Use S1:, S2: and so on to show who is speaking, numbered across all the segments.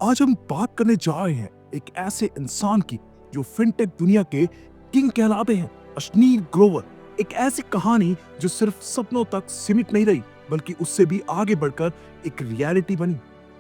S1: आज हम बात करने जा रहे हैं एक ऐसे इंसान की जो फिनटेक दुनिया के किंग कहलाते हैं, अशनीर ग्रोवर। एक ऐसी कहानी जो सिर्फ सपनों तक सीमित नहीं रही बल्कि उससे भी आगे बढ़कर एक रियलिटी बनी।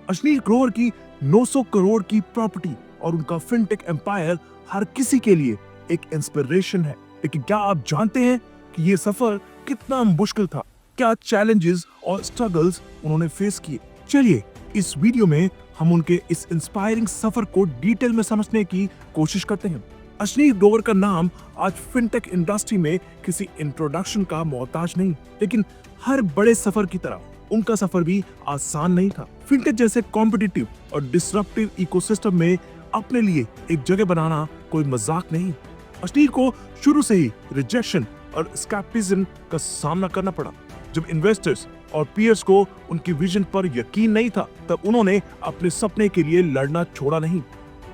S1: अशनीर ग्रोवर की 900 करोड़ की प्रॉपर्टी और उनका फिनटेक एम्पायर हर किसी के लिए एक इंस्पिरेशन है। लेकिन क्या आप जानते हैं कि ये सफर कितना मुश्किल था? क्या चैलेंजेस और स्ट्रगल्स उन्होंने फेस किए? चलिए इस वीडियो में हम उनके इस इंस्पायरिंग सफर को डिटेल में समझने की कोशिश करते हैं। अशनीर ग्रोवर का नाम आज फिनटेक इंडस्ट्री में किसी इंट्रोडक्शन का मोहताज नहीं, लेकिन हर बड़े सफर की तरह उनका सफर भी आसान नहीं था। फिनटेक जैसे कॉम्पिटिटिव और डिसरप्टिव इकोसिस्टम में अपने लिए एक जगह बनाना कोई मजाक नहीं। अशनीर को शुरू से ही रिजेक्शन और स्केप्टिसिज्म का सामना करना पड़ा। जब इन्वेस्टर्स और पीयर्स को उनकी विजन पर यकीन नहीं था, तब उन्होंने अपने सपने के लिए लड़ना छोड़ा नहीं।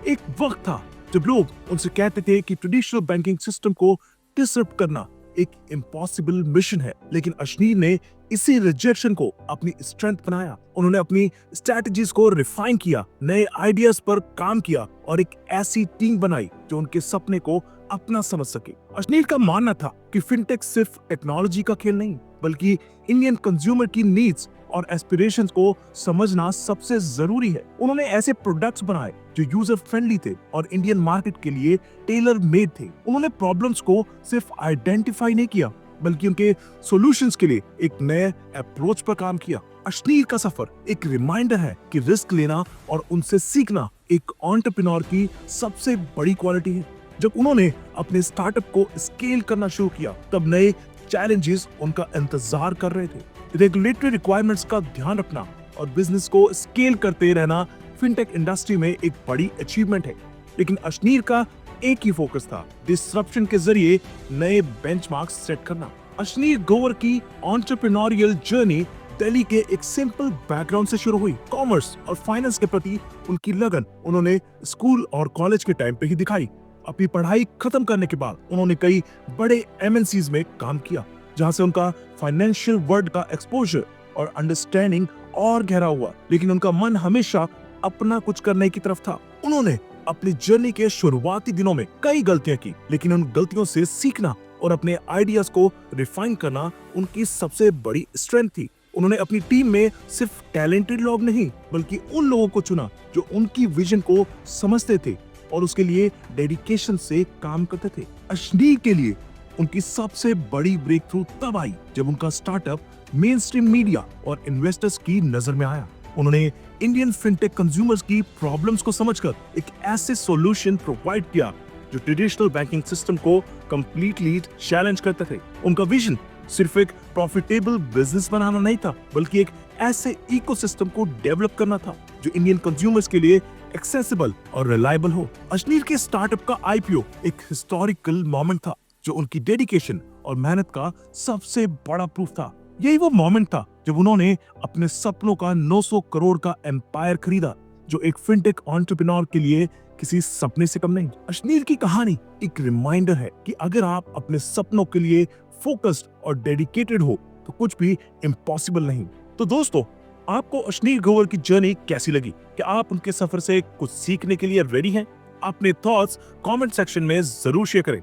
S1: एक वक्त था जब लोग उनसे कहते थे कि ट्रेडिशनल बैंकिंग सिस्टम को डिसरप्ट करना एक इम्पॉसिबल मिशन है, लेकिन अशनीर ने इसी रिजेक्शन को अपनी स्ट्रेंथ बनाया। उन्होंने अपनी स्ट्रेटजीज को रिफाइन किया, नए आइडियाज पर काम किया और एक ऐसी टीम बनाई जो उनके सपने को अपना समझ सके। अशनीर का मानना था कि फिनटेक सिर्फ टेक्नोलॉजी का खेल नहीं बल्कि इंडियन कंज्यूमर की नीड्स और एस्पिरेशंस को समझना सबसे जरूरी है। उन्होंने ऐसे प्रोडक्ट्स बनाए जो यूजर फ्रेंडली थे और इंडियन मार्केट के लिए टेलर मेड थे। उन्होंने प्रॉब्लम्स को सिर्फ आइडेंटिफाई नहीं किया बल्कि उनके सॉल्यूशंस के लिए एक नए अप्रोच पर काम किया। अशनीर का सफर एक रिमाइंडर है कि रिस्क लेना और उनसे सीखना एक एंटरप्रेन्योर की सबसे बड़ी क्वालिटी है। जब उन्होंने अपने स्टार्टअप को स्केल करना शुरू किया, तब नए चैलेंजेस उनका इंतजार कर रहे थे। रेगुलेटरी रिक्वायरमेंट्स का ध्यान रखना और बिजनेस को स्केल करते रहना फिनटेक इंडस्ट्री में एक बड़ी अचीवमेंट है। लेकिन अशनीर का एक ही फोकस था, डिसरप्शन के जरिए नए बेंचमार्क्स सेट करना। अशनीर ग्रोवर की एंटरप्रेन्योरियल जर्नी दिल्ली के एक सिंपल बैकग्राउंड से शुरू हुई। कॉमर्स और फाइनेंस के प्रति उनकी लगन उन्होंने स्कूल और कॉलेज के टाइम पे ही दिखाई। अपनी पढ़ाई खत्म करने के बाद उन्होंने कई बड़े एमएनसीज में काम किया, जहां से उनका फाइनेंशियल वर्ल्ड का एक्सपोजर और अंडरस्टैंडिंग और गहरा हुआ। लेकिन उनका मन हमेशा अपना कुछ करने की तरफ था। उन्होंने अपनी जर्नी के शुरुआती दिनों में कई गलतियां की, लेकिन उन गलतियों से सीखना और अपने आइडियाज को रिफाइन करना उनकी सबसे बड़ी स्ट्रेंथ थी। उन्होंने अपनी टीम में सिर्फ टैलेंटेड लोग नहीं बल्कि उन लोगों को चुना जो उनकी विजन को समझते थे और उसके लिए डेडिकेशन से काम करते थे। अशनीर के लिए उनकी सबसे बड़ी ब्रेक थ्रू तब आई जब उनका स्टार्टअप मेन स्ट्रीम मीडिया और इन्वेस्टर्स की नजर में आया। उन्होंने इंडियन फिनटेक कंज्यूमर्स की प्रॉब्लम्स को समझकर एक ऐसे सॉल्यूशन प्रोवाइड किया जो ट्रेडिशनल बैंकिंग सिस्टम को कंप्लीटली चैलेंज करते थे। उनका विजन सिर्फ एक प्रॉफिटेबल बिजनेस बनाना नहीं था बल्कि एक ऐसे इकोसिस्टम को डेवलप करना था जो इंडियन कंज्यूमर्स के लिए एक्सेसिबल और रिलायबल हो। अशनीर के स्टार्टअप का आईपीओ एक हिस्टोरिकल मोमेंट था जो उनकी डेडिकेशन और मेहनत का सबसे बड़ा प्रूफ था। यही वो मोमेंट था जब उन्होंने अपने सपनों का 900 करोड़ का एम्पायर खरीदा, जो एक फिनटेक एंटरप्रेन्योर के लिए किसी सपने से कम नहीं। अशनीर की कहानी एक रिमाइंडर है कि अगर आप अपने सपनों के लिए फोकस्ड और डेडिकेटेड हो तो कुछ भी इम्पॉसिबल नहीं। तो दोस्तों, आपको अशनीर ग्रोवर की जर्नी कैसी लगी? क्या आप उनके सफर से कुछ सीखने के लिए रेडी हैं? अपने थॉट्स कमेंट सेक्शन में जरूर शेयर करें।